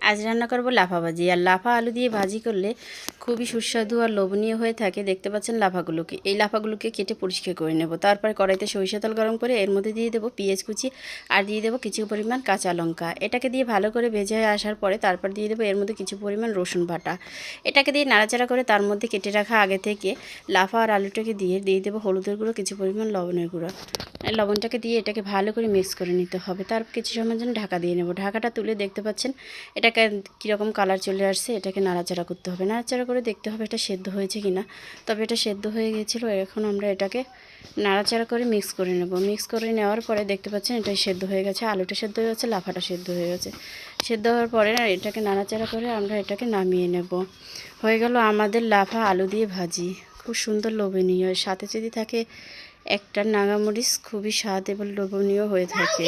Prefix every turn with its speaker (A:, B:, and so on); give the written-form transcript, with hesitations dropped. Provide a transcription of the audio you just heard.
A: আজ রান্না করব লাফা ভাজি। আর লাফা আলু দিয়ে ভাজি করলে খুবই সুস্বাদু আর লোভনীয় হয়ে থাকে। দেখতে পাচ্ছেন লাফাগুলোকে, এই লাফাগুলোকে কেটে পরিষ্কার করে নেব। তারপর কড়াইতে সরিষা তেল গরম করে এর মধ্যে দিয়ে দেবো পেঁয়াজ কুচি আর দিয়ে দেবো কিছু পরিমাণ কাঁচা লঙ্কা। এটাকে দিয়ে ভালো করে ভেজে আসার পরে তারপর দিয়ে দেবো এর মধ্যে কিছু পরিমাণ রসুন বাটা। এটাকে দিয়ে নাড়াচাড়া করে তার মধ্যে কেটে রাখা আগে থেকে লাফা আর আলুটাকে দিয়ে দেবো হলুদের গুঁড়ো, কিছু পরিমাণ লবণের গুঁড়ো। লবণটাকে দিয়ে এটাকে ভালো করে মিক্স করে নিতে হবে। তারপর কিছু সময়ের জন্য ঢাকা দিয়ে নেব। ঢাকাটা তুলে দেখতে পাচ্ছেন এটাকে কীরকম কালার চলে আসছে। এটাকে নাড়াচাড়া করতে হবে, নাড়াচাড়া করে দেখতে হবে এটা সেদ্ধ হয়েছে কি না। তবে এটা সেদ্ধ হয়ে গিয়েছিলো। এখন আমরা এটাকে নাড়াচাড়া করে মিক্স করে নেব। মিক্স করে নেওয়ার পরে দেখতে পাচ্ছেন এটা সেদ্ধ হয়ে গেছে, আলুটা সেদ্ধ হয়ে গেছে, লাফাটা সেদ্ধ হয়ে গেছে। সেদ্ধ হওয়ার পরে এটাকে নাড়াচাড়া করে আমরা এটাকে নামিয়ে নেব। হয়ে গেল আমাদের লাফা আলু দিয়ে ভাজি। খুব সুন্দর লোভনীয়, সাথে যদি থাকে একটা নাগামরিচ, খুবই স্বাদ এবং লোভনীয় হয়ে থাকে।